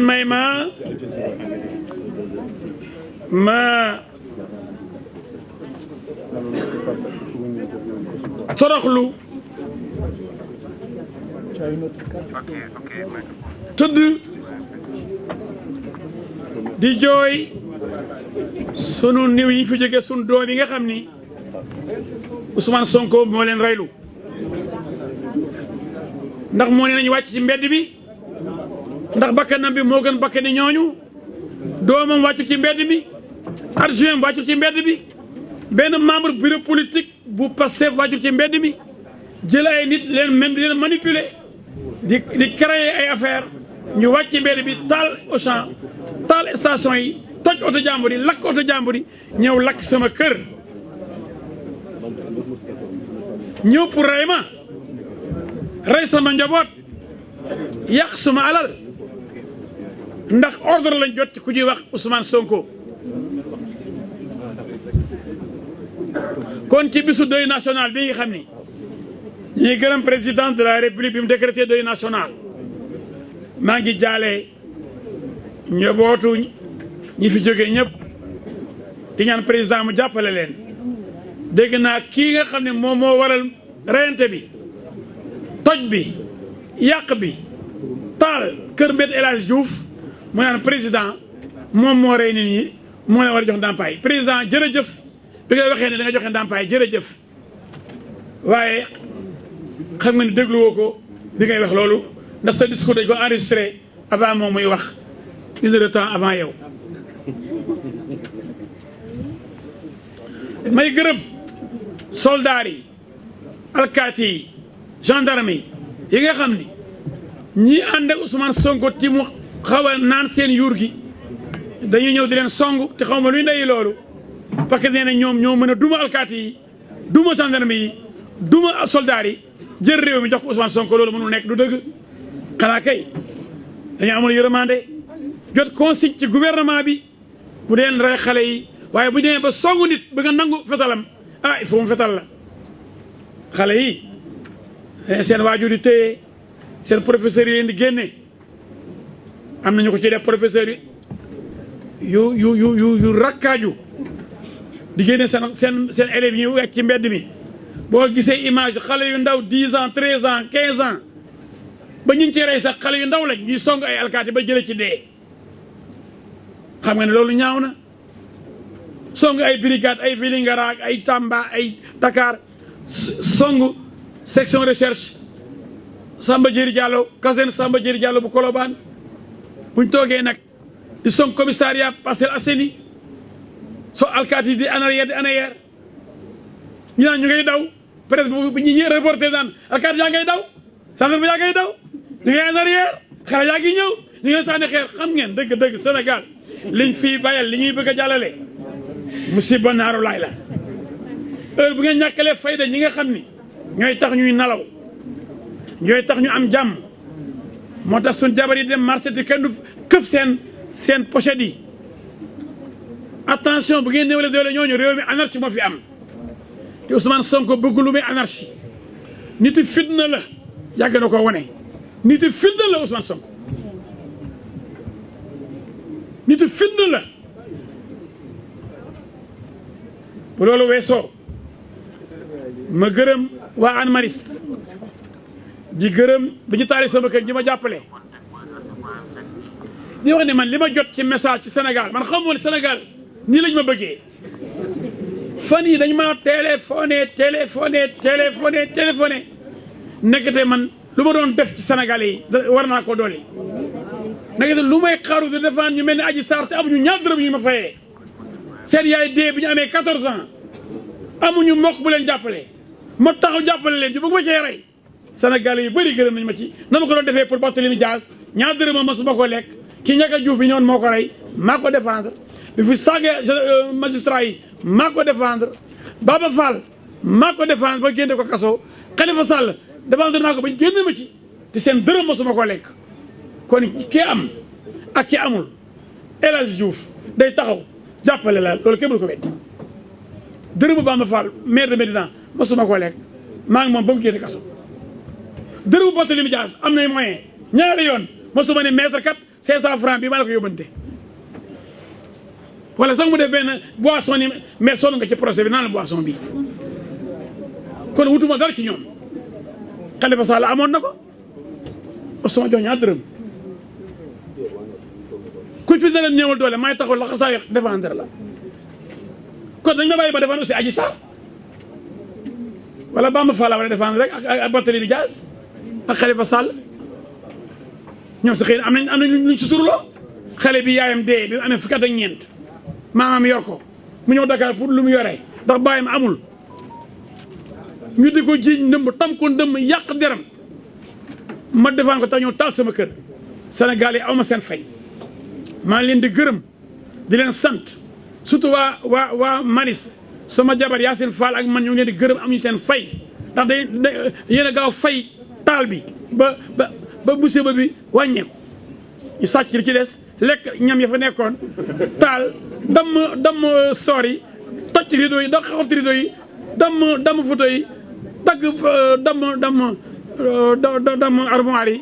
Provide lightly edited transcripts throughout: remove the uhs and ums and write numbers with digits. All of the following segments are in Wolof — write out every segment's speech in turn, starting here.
may ma toroxlu tëdd di jooy sunu niw yi fi jóge sunu doom yi nga xam ni Ousmane Sonko moo leen reylu ndax moo ne nañu wàcc ci mbedd bi ndax bakkanam bi moo gën bakkani ñooñu doomam wàccu ci mbedd bi adjoint wàccu ci mbedd bi benn membre bureau politique bu Pastef wàccu ci mbedd mi jël ay nit leen même di leen manipuler di créer ay affaire ñu wàcc ci mbedd bi taal Auchan taal station yi toj oto jàmbur yi lakk oto jàmbur yi ñëw lakk sama kër ñëw pour rey ma rey sama njaboot yàq suma alal ndax ordre lañ jot ci ku ñuy wax Ousmane Sonko kon ci bisu deuil national bi nga xam ni ñuy gërëm président de la république bi mu décrété deuil national maa ngi jaale njabootu ñi fi jóge ñëpp di ñaan président mu jàppale leen dégg naa kii nga xam ne moom moo waral reyante bi toj bi yàq bi taal kër mbét El Hadj Diouf mu naan président moom moo rey nit ñi moo leen war a jox ndàmpaay président jërëjëf bi nga waxee ne da nga joxe ndàmpaay jërëjëf waaye xam nga ni dégluwoo ko bi ngay wax loolu ndax sa discours dañ ko enregistré avant moom muy wax 1 heure de temps avant yow may gërëm soldats yi alkaati yi gendarme yi nga xam ni ñii ànd ak Ousmane Sonko ti mu xaw a naan seen yuur gi dañuy ñëw di leen song te xaw ma luy ndeyi loolu parce que nee na ñoom ñoo mën a duma alkaati yi duma gendarme yi duma soldats yi jël réew mi jox ko Ousmane Sonko loolu mënul nekk du dëgg xanaa kay dañu amul yërmande jot consigne ci gouvernement bi bu deen rey xale yi waaye bu demee ba songu nit ba nga nangu fetalam ah il faut mu fetal la xale yi seen waajur di téye seen professeurs yi leen di génne am nañu ko ci def professeurs yi yu rakkaaju di génne seen élèves yi wecc ci mbedd mi boo gisee image xale yu ndaw 10 ans 13 ans 15 ans ba ñu ngi ci rey sax xale yu ndaw lañ ñuy song ay alkaati ba jële ci dee xam nga ne loolu ñaaw na song ay brigade ay Vélingara ak ay Tamba ay Dakar song section recherche Samba Diéry Diallo caserne Samba Diéry Diallo bu Colobane buñ toogee nag di song commissariat Parcelles Assainies so alkaati di en arrière ñu naan ñu ngay daw peut-être bu ñu ñëwee reporté daan alkaati yaa ngay daw gendarme yaa ngay daw ñu ngay en arrière xale yaa ngi ñëw ñu ngi sànni xeer xam ngeen dëgg Sénégal liñ fii bayal li ñuy bëgg a jàllale musiba naaru laay la heure bu ngeen ñàkkalee fayda ñi nga xam ni ñooy tax ñuy nalaw ñooy tax ñu am jàmm moo tax suñ jabar yi dem marché di kenn du këf seen pochette yi attention bu ngeen néewale doole ñooñu réew mi anarchie moo fi am te Ousmane Sonko bëgg lu muy anarchie niti fitna la yàgg na ko wone niti fitna la Ousmane Sonko niti fitna la bu loolu weesoo ma gërëm waa Hann Mariste di gërëm bi ñu taali sama kër ji ma jàppale di wax ne man li ma jot ci message ci Sénégal man xamoon Sénégal nii lañ ma bëggee fan yi dañ ma téléphoné nekkate man lu ma doon def ci Sénégalais yi war naa ko doole nekkate lu may xaru de defaan ñu mel ni Adji Sarr te amuñu ñaar dërëm ñu ma fayee seen yaay dee bi ñu amee 14 ans amuñu mbokk bu leen jàppale ma taxaw jàppale leen ñu bëgg ma cee rey Sénégalais yu bëri gërëm nañ ma ci na ma ko doon defee pour Barthélémy Dias ñaar dërëm ma su ma ko lekk ki ñàkk a Diouf bi ñoon moo ko rey maa ko défendre bi fi saagee magistrat yi maa ko défendre Baba Fall maa ko défendre ba génne ko kaso Khalifa Sall défendre naa ko ba génne ma ci te seen dërëm ma su ma ko lekk kon ki am ak ki amul El Hadj Diouf day taxaw jàppale la loolu képp du ko wet dërëmu Bamba Fall maire de Médina mosuma ko lekk maa ngi moom ba mu génne kaso dërëmu Barthélémy Dias am nay moyen ñaari yoon mosuma ne maître kat 500 francs bi maa la ko yóbbante wala sax mu def benn boisson ni mais sonn nga ci procès bi naan la boisson bi kon wutuma dara ci ñoom Khalifa Sall amoon na ko sama jox ñaar dërëm ku fi dana néewal doole may taxaw la xasaa défendre la kon dañ ma bàyyi ba défendre aussi Adji Sarr wala Bamba Fall wala défendre rek ak Barthélémy Dias ak Khalifa Sall ñoom sa xëy am nañ luñ suturloo xale bi yaayam dee bi mu amee fukki at ak ñeent maamam yor ko mu ñëw Dakar pour lu mu yoree ndax bàyyam amul ñu di ko jiiñ ndëmb tam ko ndëmb yàq deram ma defaan ko tax ñëw taal sama kër Sénégal yi aw ma seen fay maa ngi leen di gërëm di leen sant surtout waa Maris sama jabar Yacine Fall ak man ñu ngi leen di gërëm am ñu seen fay ndax day yéen a gaaw fay taal bi ba musiba bi wàññeeku ñu sàcc li ci des lekk ñam ya fa nekkoon taal damm store yi toj rideau yi da xawat rideau yi damm photo yi dagg damm armoire yi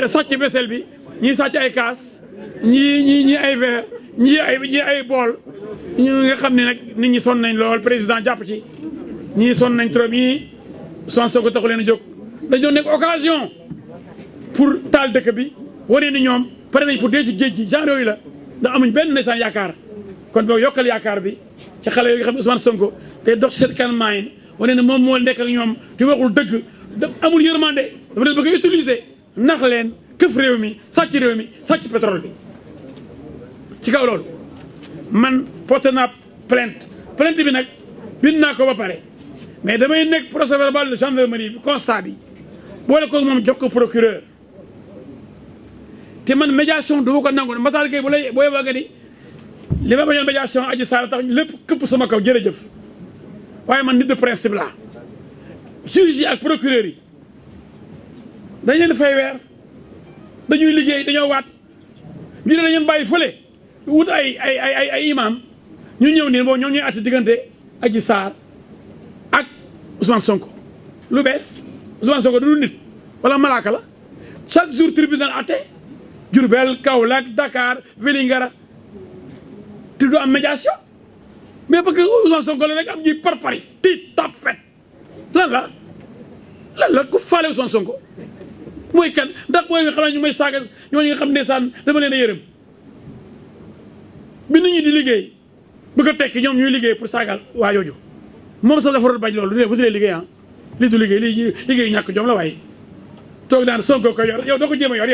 sàcc vaisselle bi ñii sàcc ay kaas ñii ay verre ñii ay bool ñu nga xam ne nag nit ñi sonn nañ lool président jàpp ci ñii sonn nañ trop ñii son soo ko taxu leen a jóg dañoo nekk occasion pour taal dëkk bi wane ni ñoom pare nañ pour dee ci géej gi genre yooyu la ndax amuñ benn ndeysaan yaakaar kon boo yokkal yaakaar bi ci xale yooyu nga xam ne Ousmane Sonko te dox seen kanam yi wane ne moom moo nekk ak ñoom te waxul dëgg amul yërmande dafa leen bëgg a utiliser nax leen këf réew mi sàcc pétrole bi ci kaw loolu man porté naa plainte bi nag bind naa ko ba pare mais damay nekk procès verbal de gendarmerie bi constat bi boole ko moom jox ko procureur te man médiation du ma ko nangu Matar Gueye booy bëgg di li ma bañoon médiation Adji Sarr tax lépp këpp sama kaw jërëjëf waaye man nit de principe la juge yi ak procureur yi dañ leen fay weer dañuy liggéey dañoo waat ñu ne dañu bàyyi fële wut ay imam ñu ñëw nii boobu ñoom ñooy àtte diggante Adji Sarr ak Ousmane Sonko lu bees Ousmane Sonko du nit wala malaaka la chaque jour tribunal àtte Diourbel Kaolack Dakar Vélingara te du am médiation mais parce que Ousmane Sonko la rek am ñuy parpari tiit tapet lan la ku faale Ousmane Sonko mooy kan ndax booy nga xam ne ñu may saaga ñooñu nga xam ne saan dama leen a yërëm bi nit ñi di liggéey bu ko tekki ñoom ñuy liggéey pour saagal waa jooju moom sax dafa doon bañ loolu bu dee liggéey ah lii du liggéey lii liggéey ñàkk jom la waaye toog naan Sonko ko yor yow doo ko jéem a yor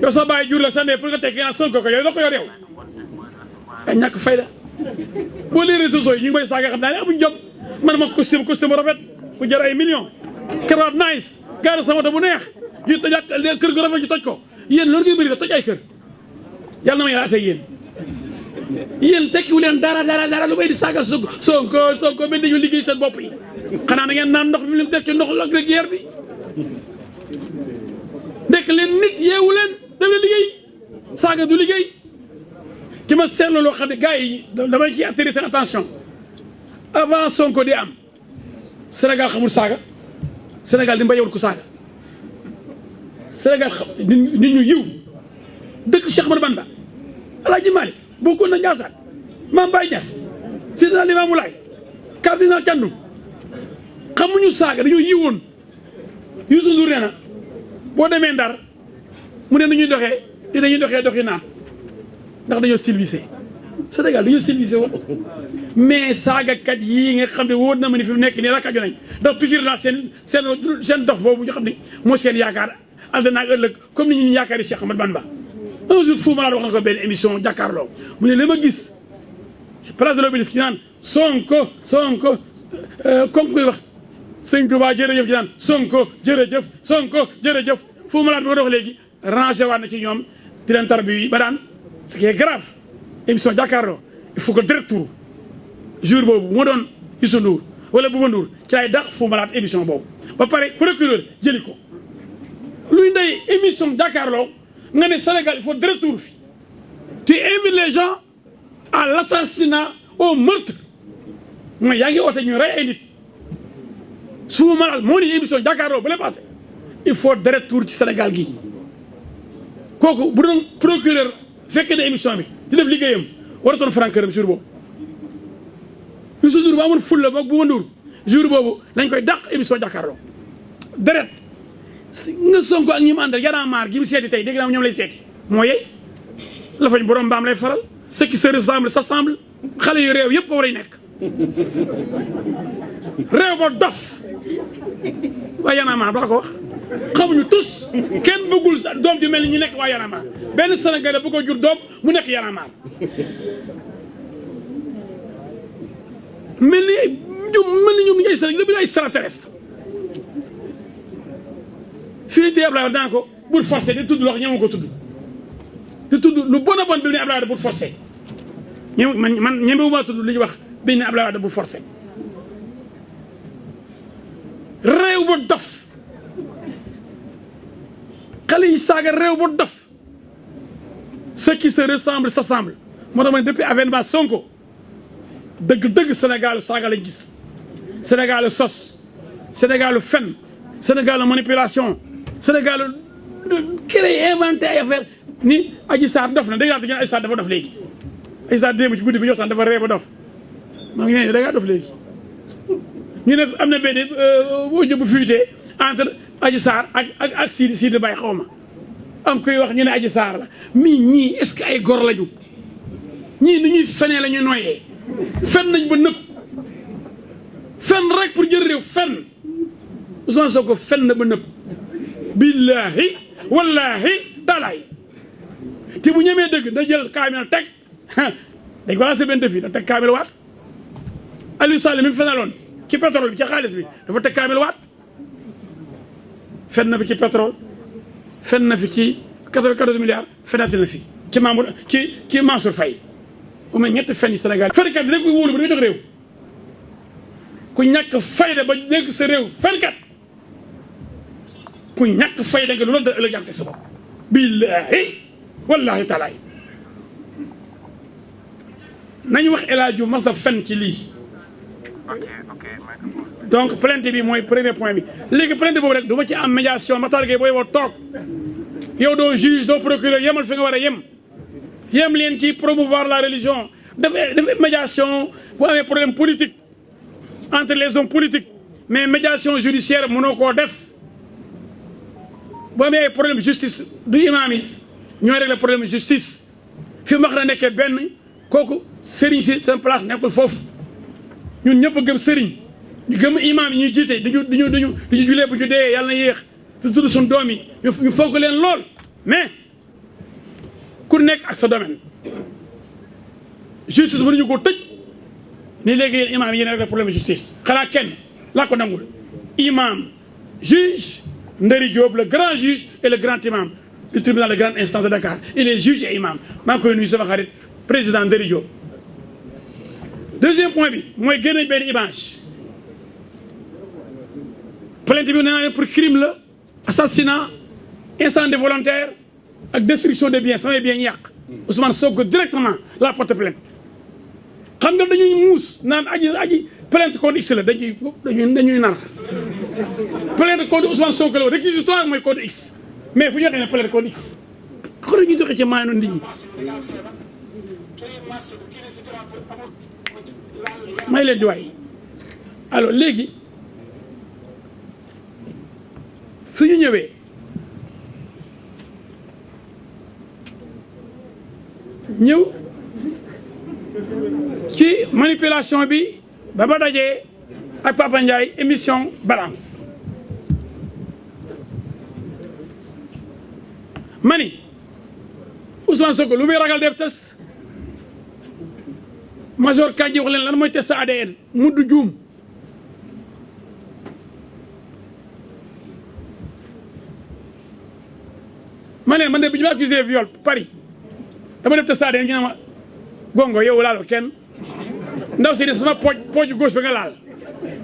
yow sa bàyyi jur la sa ndey pour nga tekki naan Sonko ko yor doo ko yor yow ay ñàkk fayda boo lee réseaux sociaux yi ñu ngi may saaga xam naa ne amuñ jom man ma costume rafet bu jar ay millions karawaat nice gaara sama moto bu neex ñu toj kër gu rafet ñu toj ko yéen loolu ngay bëri toj ay kër yàlla na ma yàlla atay yéen tekkiwu leen dara lu may di saagal Sonko mel dañu liggéey seen bopp yi xanaa da ngeen naan ndox mi lim def ci ndox ak guerre bi nekk leen nit yeewu leen daf leen liggéey saaga du liggéey ki ma seetlu loo xam ne gars yi damay ciy attirer seen attention avant Sonko di am Sénégal xamul saaga Sénégal di mbayewul ko saaga Sénégal xam nit ñu yiw dëkk Cheikh Ahmadou Bamba Alaaji Malick bokkoon na Ndiassane Mame Baye Niass Seydina Limamou Laye cardinal Thiandoum xamuñu saaga dañoo yiwoon Youssou Ndour nee na boo demee Ndar mu ne dañuy doxee doxi naan ndax dañoo civilisé Sénégal dañoo civilisé woon mais saagakat yii nga xam ne wóor na ma ni fi mu nekk nii rakkaju nañ ndax pikir naa seen dof boobu ñu xam ne moo seen yaakaar àddina ak ëllëg comme ni ñu yaakaari Cheikh Ahmadou Bamba un jour Fou Malade wax na ko benn émission jàkkaarloo mu ne li ma gis place de l'Obélisque ñu naan Sonko comme kuy wax sëñ Touba jërëjëf ci naan Sonko jërëjëf Fou Malade bi ko dox léegi rangé waat na ci ñoom di leen tarbi ba daan ce qui est grave émission jàkkaarloo il faut que direct tour jour boobu moo doon Youssou Ndour wala Bouba Ndour ci lay dàq Fou Malade émission boobu ba pare procureur jëli ko luy ndey émission jàkkaarloo nga ne Sénégal il faut direct tour fi tu invites les gens à l'assassinat au meurtre mooy yaa ngi oote ñu rey ay nit Fou Malade moo ni émission jàkkaarloo ba lay passé il faut direct tour ci Sénégal gi kooku bu doon procureur fekkee ne émission bi di def liggéeyam waratoon franc këram jour boobu Youssou Ndour ba amoon fulla ba bu ma Ndour jour boobu lañ koy dàq émission jàkkaarloo deret nga Sonko ak ñi mu àndal Y'en a marre gi mu seeti tey dégg naa ñoom lay seeti moo yey la fañ borom mbaam lay faral ce qui se ressemble s'assemble xale yu réew yëpp ko war a nekk réew ba dof waa Y'en a marre doo ko wax xamuñu tous kenn bëggul doom ju mel ni ñu nekk waa Y'en a marre benn Sénégalais bu ko jur doom mu nekk Y'en a marre mel ni ñoom ñu ay extraterrestre fii tey Abdoulaye daan ko bul forcé di tudd loo xam ñeme ko tudd di tudd lu bon a bon bi mu ne Abdoulaye bul forcé man ñeme maa tudd li ñuy wax bi ne Abdoulaye bul forcé réew ba dof xale yi saaga réew ba dof ce qui se ressemble s'assemble moo tax ma ne depuis avènement Sonko dëgg Sénégal saaga lañ gis Sénégal sos Sénégal fen Sénégal manipulation Sénégal créé inventé ay affaire ni Adji Sarr dof na dégg naa te ñu ne Adji Sarr dafa dof léegi Adji Sarr démb ci guddi bi ñu waxtaan dafa ree ba dof maa ngi ne da ngaa dof léegi ñu ne am na benn boo jëbu fuité entre Adji Sarr ak Sidi Baye xaw ma am koy wax ñu ne Adji Sarr la ñii est-ce que ay gor lañu ñii ni ñuy fenee la ñu noyee fen nañ ba nëpp fen rek pour jël réew fen Ousmane Sonko fen na ba nëpp billahi wallahi talaay te bu ñemee dëgg da jël kaamil teg dañ ko lancé benn défi da teg kaamil waat Aliou Sall mi fenaloon ci pétrole bi ci xaalis bi dafa teg kaamil waat fen na fi ci pétrole fen na fi ci 94 milliards fenati na fi ci Mamour ci Mansour Faye bu mel ñetti fen yi Sénégal fenkat bi dañ koy wóolu ba da nga jox réew ku ñàkk fayda ba nekk sa réew fenkat ku ñàkk fayda nga lu la da ëllëg jànte sa bopp billahi wallahi taalaay nañu wax El Hadj Diouf mas da fen ci lii donc plainte bi mooy premier point bi léegi plainte boobu rek du ma ci am médiation Matar Gueye booy woo toog yow doo juge doo procureur yemal fi nga war a yem leen ci promouvoir la religion def médiation bu amee problème politique entre les hommes politiques mais médiation judiciaire mënoo koo def bu amee ay problème justice du imaam yi ñooy régler problème justice fi mu wax na nekkee benn kooku sëriñ si seen place nekkul foofu ñun ñëpp gëm sëriñ ñu gëm imaam yi ñuy jiite duñu julee bu ñu dee yàlla na yéex du tudd suñu doom yi ñu fonk leen lool mais ku nekk ak sa domaine justice mënuñu ko tëj ni léegi yéen imaam yi yéen rek problème justice xanaa kenn laa ko nangul imam juge Ndari Diop le grand juge et le grand imam du tribunal de grande instance de Dakar il est juge et imam maa ngi koy nuyu sama xarit président Ndari Diop. deuxième point bi mooy génne benn image plainte bi nee naa leen pour crime la assassinat incendie volontaire ak destruction des biens samay biens yàq Ousmane Sonko directement la porte plainte xam nga dañuy muus naan aji plainte contre X la dañuy nar plainte contre Ousmane Sonko la réquisitoire mooy contre X mais fu ñu waxee ne plainte contre X ko dañuy joxe ci maay noonu nit ñi may leen di waay alors léegi su ñu ñëwee ñëw ci manipulation bi ba ba dajee ak Papa Ndiaye émission balance mani Ousmane Sonko lu muy ragal def test major Kandji wax leen lan mooy test ADN muddu juum ma ne man de bi ñu ma accusé viol Paris dama def test ADN ñu ne ma gongo yow laal kenn ndaw si de sama pooj gauche bi nga laal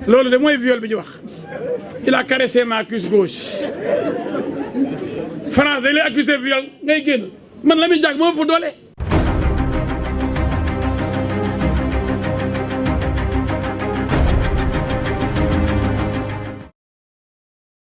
loolu de mooy viol bi ñu wax il a caressé ma cuisse gauche France dañ lay accusé viol ngay génn man la muy jàg moo ëpp doole